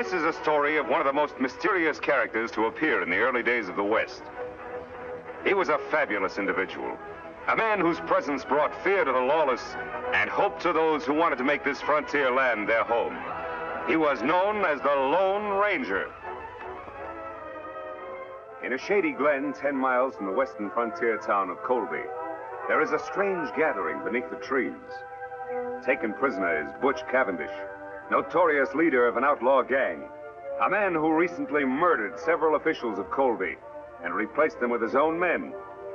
This is a story of one of the most mysterious characters to appear in the early days of the West. He was a fabulous individual, a man whose presence brought fear to the lawless and hope to those who wanted to make this frontier land their home. He was known as the Lone Ranger. In a shady glen 10 miles from the western frontier town of Colby, there is a strange gathering beneath the trees. Taken prisoner is Butch Cavendish, notorious leader of an outlaw gang, a man who recently murdered several officials of Colby and replaced them with his own men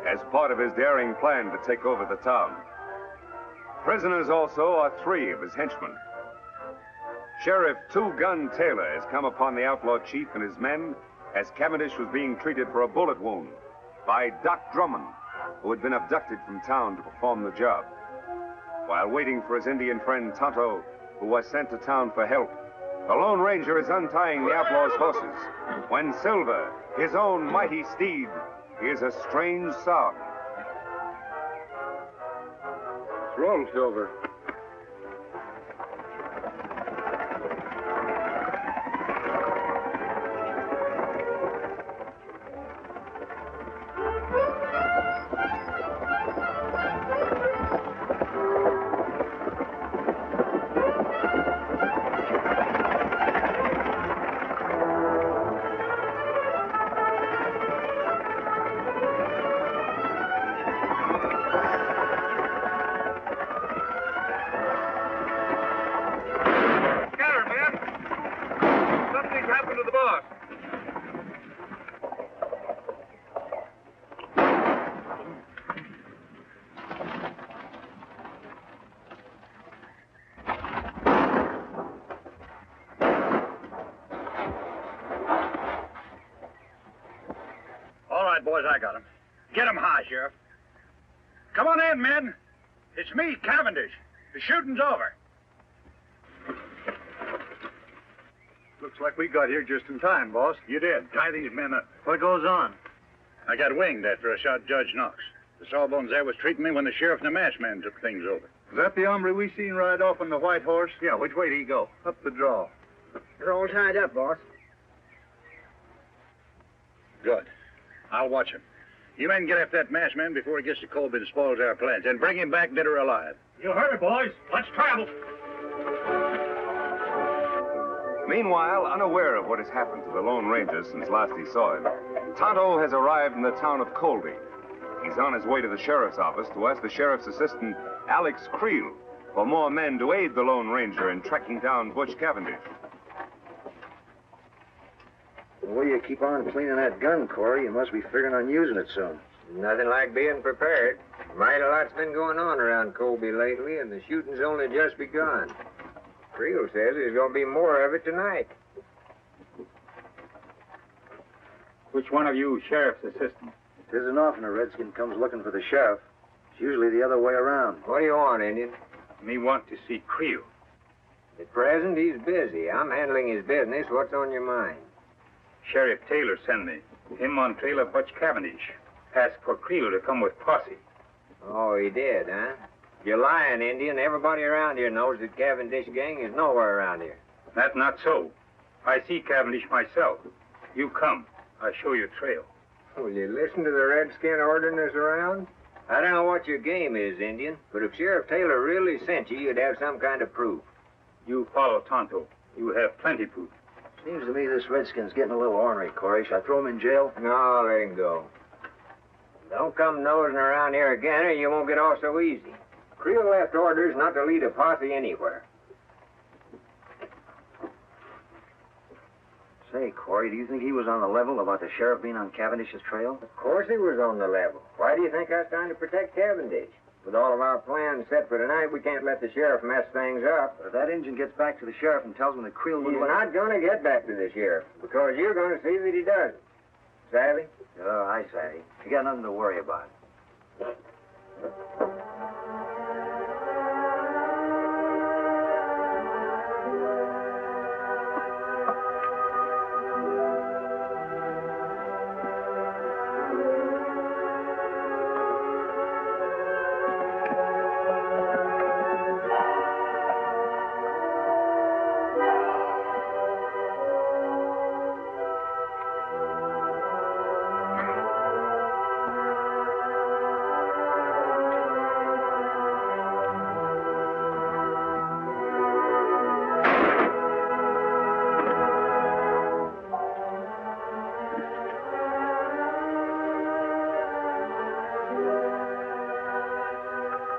as part of his daring plan to take over the town. Prisoners also are 3 of his henchmen. Sheriff Two Gun Taylor has come upon the outlaw chief and his men as Cavendish was being treated for a bullet wound by Doc Drummond, who had been abducted from town to perform the job. While waiting for his Indian friend Tonto, who was sent to town for help, the Lone Ranger is untying the outlaw's horses when Silver, his own mighty steed, hears a strange sound. What's wrong, Silver? Boys, I got him. Get him high, Sheriff. Come on in, men. It's me, Cavendish. The shooting's over. Looks like we got here just in time, boss. You did. Tie these men up. What goes on? I got winged after I shot Judge Knox. The sawbones there was treating me when the sheriff and the match man took things over. Is that the hombre we seen ride off on the white horse? Yeah, which way did he go? Up the draw. They're all tied up, boss. Good. I'll watch him. You men get after that masked man before he gets to Colby and spoils our plans, and bring him back dead or alive. You heard it, boys. Let's travel. Meanwhile, unaware of what has happened to the Lone Ranger since last he saw him, Tonto has arrived in the town of Colby. He's on his way to the sheriff's office to ask the sheriff's assistant, Alex Creel, for more men to aid the Lone Ranger in tracking down Butch Cavendish. The way you keep on cleaning that gun, Corey, you must be figuring on using it soon. Nothing like being prepared. Mighty lot's been going on around Colby lately, and the shooting's only just begun. Creel says there's going to be more of it tonight. Which one of you sheriff's assistant? It isn't often a redskin comes looking for the sheriff. It's usually the other way around. What do you want, Indian? Me want to see Creel. At present, he's busy. I'm handling his business. What's on your mind? Sheriff Taylor sent me. Him on trail of Butch Cavendish. Asked for Creel to come with posse. Oh, he did, huh? You're lying, Indian. Everybody around here knows that Cavendish gang is nowhere around here. That's not so. I see Cavendish myself. You come. I show you trail. Will you listen to the redskin ordering us around? I don't know what your game is, Indian, but if Sheriff Taylor really sent you, you'd have some kind of proof. You follow Tonto. You have plenty proof. Seems to me this redskin's getting a little ornery, Corey. Should I throw him in jail? No, let him go. Don't come nosing around here again, or you won't get off so easy. Creel left orders not to lead a posse anywhere. Say, Corey, do you think he was on the level about the sheriff being on Cavendish's trail? Of course he was on the level. Why do you think I was trying to protect Cavendish? With all of our plans set for tonight, we can't let the sheriff mess things up. But if that Injun gets back to the sheriff and tells him that Creel He's wouldn't not going to get back to the sheriff, because you're going to see that he doesn't. Savvy? Oh, I savvy. You got nothing to worry about.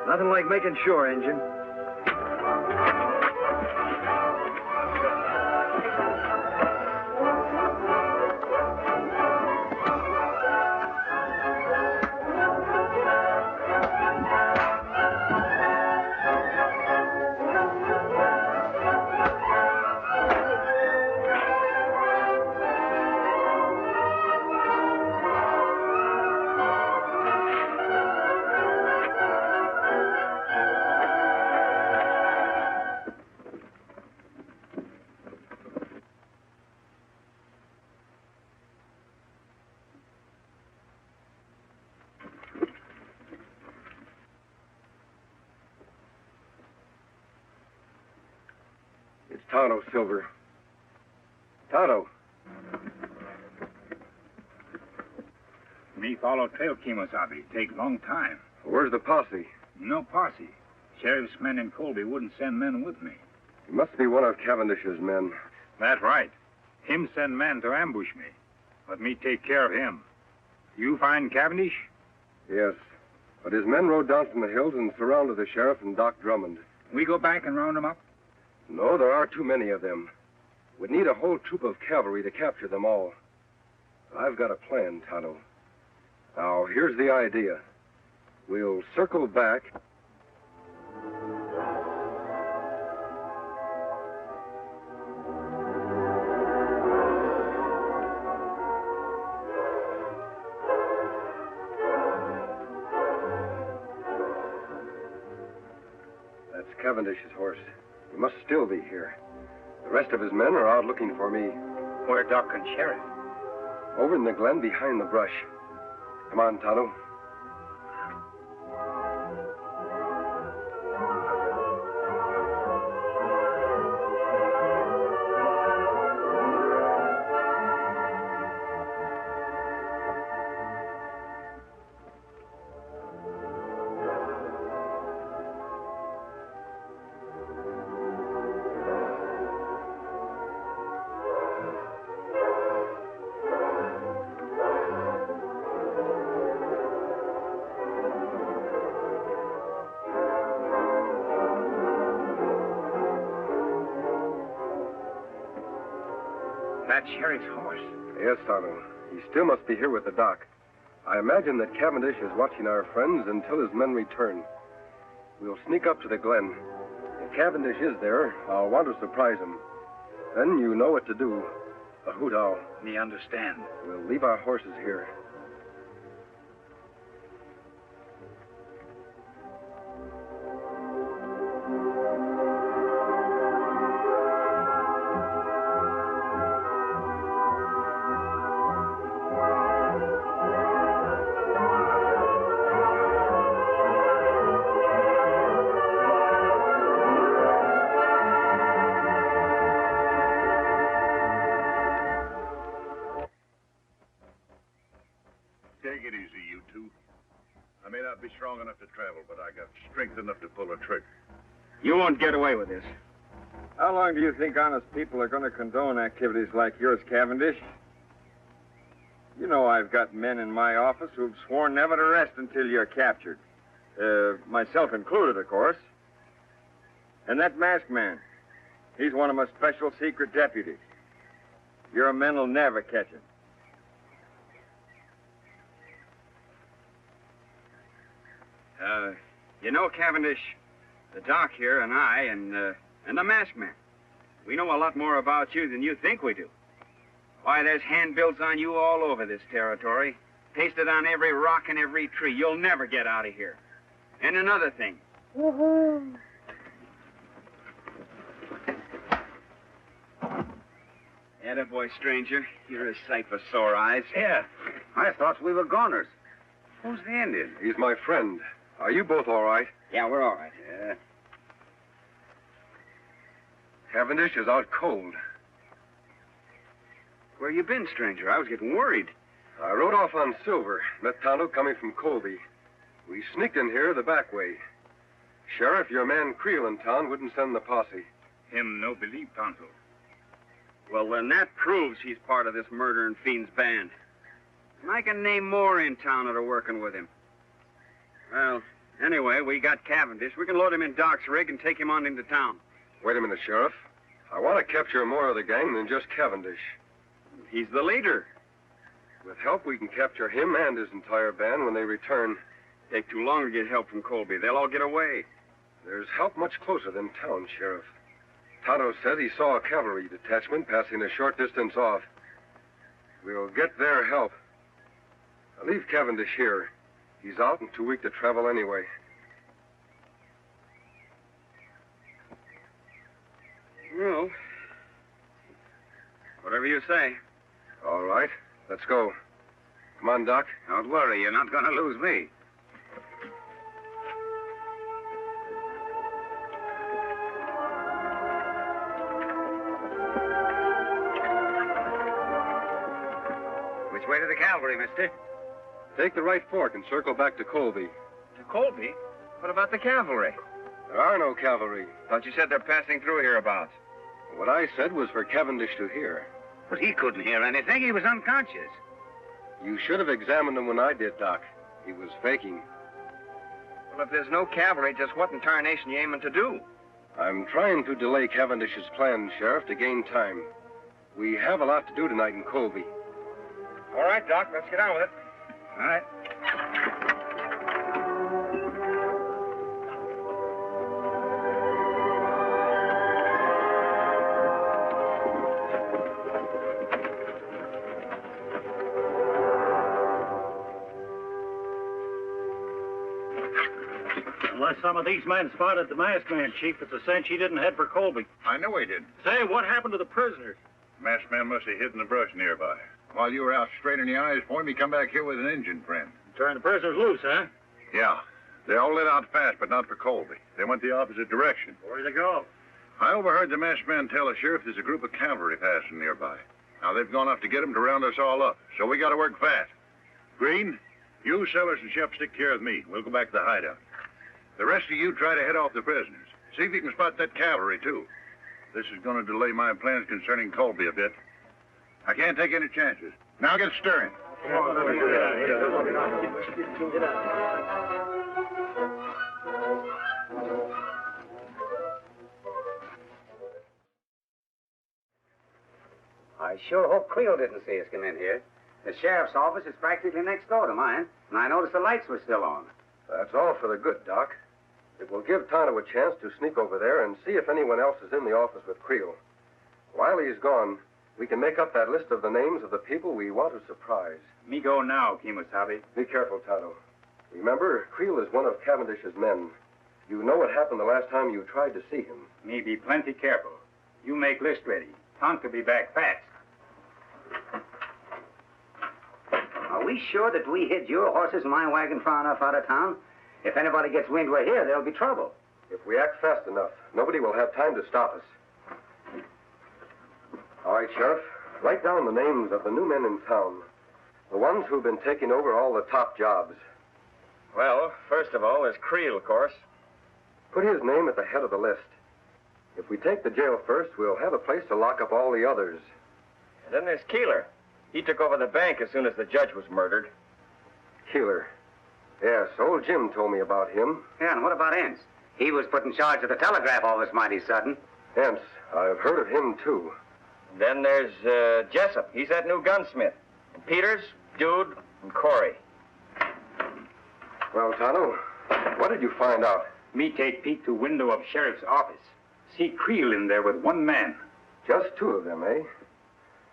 Nothing like making sure, Injun. Tonto, Silver. Tonto. Me follow trail, Kemosabe. Take long time. Where's the posse? No posse. Sheriff's men in Colby wouldn't send men with me. It must be one of Cavendish's men. That's right. Him send men to ambush me. Let me take care of him. You find Cavendish? Yes. But his men rode down from the hills and surrounded the sheriff and Doc Drummond. We go back and round them up? No, there are too many of them. We'd need a whole troop of cavalry to capture them all. I've got a plan, Tonto. Now, here's the idea. We'll circle back. That's Cavendish's horse. He must still be here. The rest of his men are out looking for me. Where Doc and Sheriff? Over in the glen behind the brush. Come on, Tonto. That's Sheriff's horse. Yes, Tonto. He still must be here with the doc. I imagine that Cavendish is watching our friends until his men return. We'll sneak up to the glen. If Cavendish is there, I'll want to surprise him. Then you know what to do. A hoot owl. Me understand. We'll leave our horses here. Take it easy, you two. I may not be strong enough to travel, but I got strength enough to pull a trigger. You won't get away with this. How long do you think honest people are going to condone activities like yours, Cavendish? You know I've got men in my office who've sworn never to rest until you're captured. Myself included, of course. And that masked man, he's one of my special secret deputies. Your men will never catch him. You know, Cavendish, the doc here and I and the masked man, we know a lot more about you than you think we do. Why, there's handbills on you all over this territory, pasted on every rock and every tree. You'll never get out of here. And another thing. Attaboy, stranger. You're a sight for sore eyes. Yeah, I thought we were goners. Who's the Indian? He's my friend. Are you both all right? Yeah, we're all right. Yeah. Cavendish is out cold. Where you been, stranger? I was getting worried. I rode off on Silver, met Tonto coming from Colby. We sneaked in here the back way. Sheriff, your man Creel in town wouldn't send the posse. Him no believe, Tonto. Well, then that proves he's part of this murdering fiend's band. And I can name more in town that are working with him. Well, Anyway, we got Cavendish. We can load him in Doc's rig and take him on into town. Wait a minute, Sheriff. I want to capture more of the gang than just Cavendish. He's the leader. With help, we can capture him and his entire band when they return. Take too long to get help from Colby. They'll all get away. There's help much closer than town, Sheriff. Tonto said he saw a cavalry detachment passing a short distance off. We'll get their help. I'll leave Cavendish here. He's out and too weak to travel anyway. Well, whatever you say. All right, let's go. Come on, Doc. Don't worry, you're not going to lose me. Which way to the cavalry, mister? Take the right fork and circle back to Colby. To Colby? What about the cavalry? There are no cavalry. Thought you said they're passing through hereabouts. What I said was for Cavendish to hear. But he couldn't hear anything. He was unconscious. You should have examined him when I did, Doc. He was faking. Well, if there's no cavalry, just what in tarnation you aiming to do? I'm trying to delay Cavendish's plans, Sheriff, to gain time. We have a lot to do tonight in Colby. All right, Doc, let's get on with it. All right. Unless some of these men spotted the masked man, Chief, it's a cinch he didn't head for Colby. I know he didn't. Say, what happened to the prisoners? Masked man must have hid in the brush nearby. While you were out straining the eyes for him, he come back here with an Indian friend. Turned the prisoners loose, huh? Yeah. They all lit out fast, but not for Colby. They went the opposite direction. Where'd they go? I overheard the masked man tell the sheriff there's a group of cavalry passing nearby. Now, they've gone off to get him to round us all up, so we got to work fast. Green, you, Sellers, and Shep stick care of me. We'll go back to the hideout. The rest of you try to head off the prisoners. See if you can spot that cavalry, too. This is going to delay my plans concerning Colby a bit. I can't take any chances. Now get stirring. Come on, let me get out. I sure hope Creel didn't see us come in here. The sheriff's office is practically next door to mine, and I noticed the lights were still on. That's all for the good, Doc. It will give Tonto a chance to sneak over there and see if anyone else is in the office with Creel. While he's gone, we can make up that list of the names of the people we want to surprise. Me go now, Kemosabe. Be careful, Tonto. Remember, Creel is one of Cavendish's men. You know what happened the last time you tried to see him. Me be plenty careful. You make list ready. Tonto be back fast. Are we sure that we hid your horses and my wagon far enough out of town? If anybody gets wind we're here, there'll be trouble. If we act fast enough, nobody will have time to stop us. All right, Sheriff. Write down the names of the new men in town. The ones who've been taking over all the top jobs. Well, first of all, there's Creel, of course. Put his name at the head of the list. If we take the jail first, we'll have a place to lock up all the others. And then there's Keeler. He took over the bank as soon as the judge was murdered. Keeler. Yes, old Jim told me about him. Yeah, and what about Ince? He was put in charge of the telegraph office mighty sudden. Hence, I've heard of him, too. Then there's Jessup. He's that new gunsmith. And Peters, Dude, and Corey. Well, Tonto, what did you find out? Me take Pete to window of sheriff's office. See Creel in there with one man. Just two of them, eh?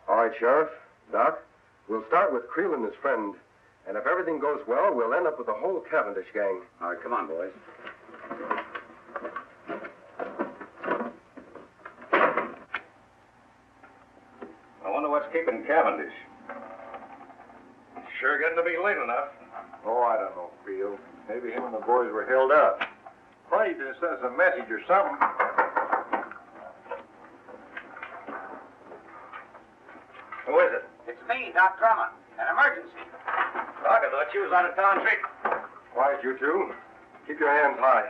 All right, Sheriff. Doc, we'll start with Creel and his friend. And if everything goes well, we'll end up with the whole Cavendish gang. All right, come on, boys. I wonder what's keeping Cavendish. Sure getting to be late enough. Oh, I don't know, Creel. Maybe him and the boys were held up. Probably just sent us a message or something. Who is it? It's me, Doc Drummond. An emergency. Doc, I thought you was out of town trick. Quiet, you two. Keep your hands high.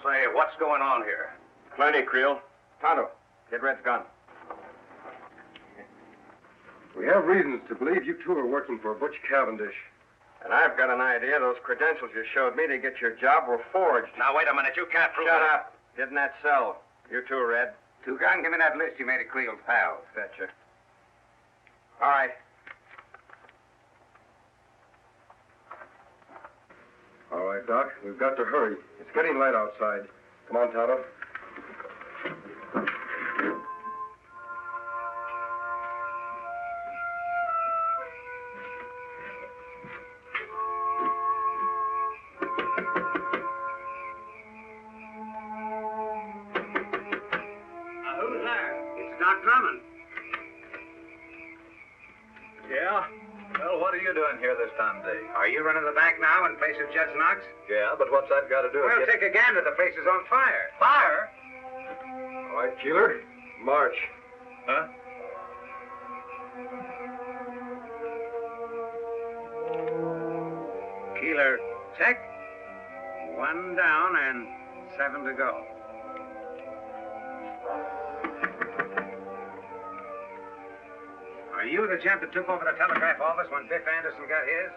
Say, what's going on here? Plenty, Creel. Tonto, get Red's gun. We have reasons to believe you two are working for Butch Cavendish. And I've got an idea those credentials you showed me to get your job were forged. Now, wait a minute. You can't prove Shut that. up. Didn't that sell? You too, Red. Toucan, give me that list you made of Creel's pals. Betcha. All right. All right, Doc. We've got to hurry. It's getting light outside. Come on, Tonto. Who's there? It's Doc Drummond. Yeah? Well, what are you doing here this time of day? Are you running the bank now in place of Judge Knox? Yeah, but what's that got to do with Well, take a gander. The place is on fire. Fire? All right, Keeler. March. Huh? Keeler, check. 1 down and 7 to go. Are you the gent that took over the telegraph office when Biff Anderson got his?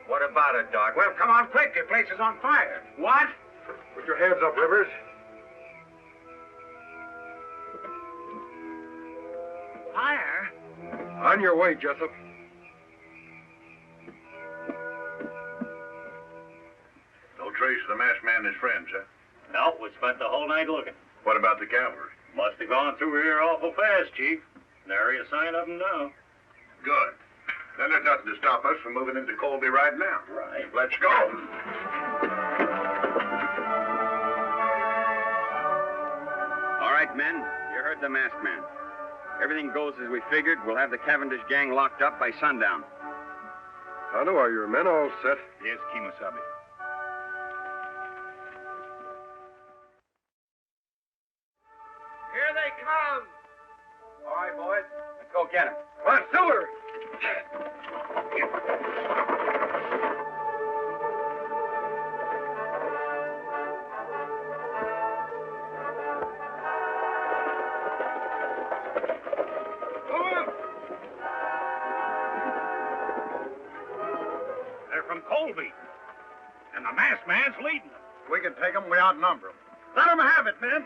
What about it, Doc? Well, come on quick. Your place is on fire. What? Put your hands up, Rivers. Fire? On your way, Jessup. No trace of the masked man and his friends, huh? No, we spent the whole night looking. What about the cavalry? Must have gone through here awful fast, Chief. Nary a sign of them now. Good. Then there's nothing to stop us from moving into Colby right now. Right. Let's go. All right, men. You heard the masked man. Everything goes as we figured. We'll have the Cavendish gang locked up by sundown. Tonto, are your men all set? Yes, Kimasabi. Here they come. All right, boys. Let's go get them. Come on, Silver! They're from Colby. And the masked man's leading them. We can take them. We outnumber them. Let them have it, men.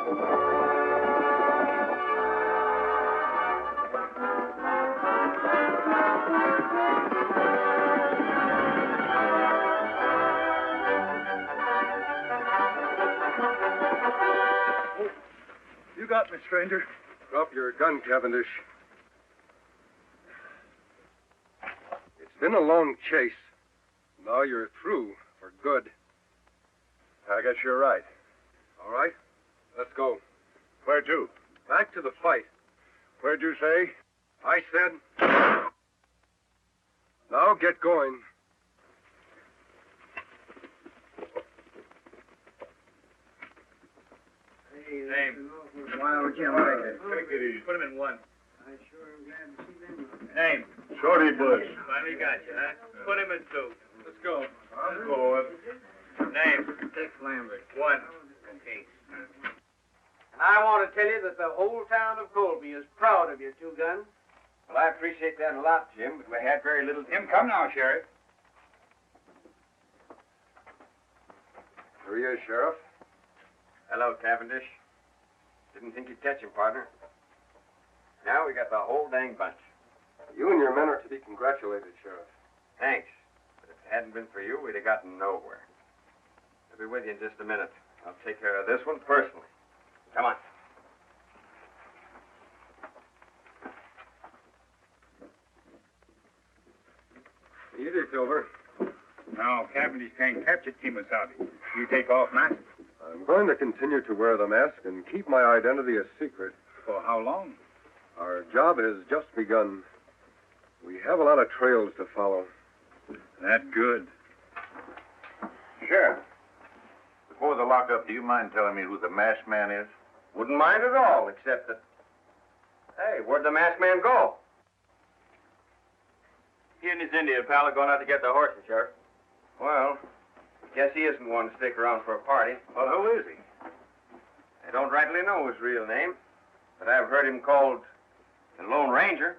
You got me, stranger. Drop your gun, Cavendish. It's been a long chase. Now you're through for good. I guess you're right. All right, let's go. Where to? Back to the fight. Where'd you say? I said... Now get going. Name. Wild Jim Baker. Take it easy. Put him in one. I sure am glad to see them. Name. Shorty Bush. Finally got you, huh? Put him in two. Let's go. I'm going. Name. Dick Lambert. One. Okay. And I want to tell you that the whole town of Colby is proud of your two guns. Well, I appreciate that a lot, Jim, but we had very little... Jim, come now, Sheriff. Here he is, Sheriff. Hello, Cavendish. Didn't think you'd catch him, partner. Now we got the whole dang bunch. You and your men are to be congratulated, Sheriff. Thanks. But if it hadn't been for you, we'd have gotten nowhere. I'll be with you in just a minute. I'll take care of this one personally. Come on. Easy, Silver. Now, Cavendish can't capture Kemosabe. You take off now? I'm going to continue to wear the mask and keep my identity a secret. For how long? Our job has just begun. We have a lot of trails to follow. That's good. Sheriff, before the lockup, do you mind telling me who the masked man is? Wouldn't mind at all, except that... Hey, where'd the masked man go? He and his Indian pal are going out to get the horses, Sheriff. Well, guess he isn't one to stick around for a party. Well, who is he? I don't rightly know his real name, but I've heard him called the Lone Ranger.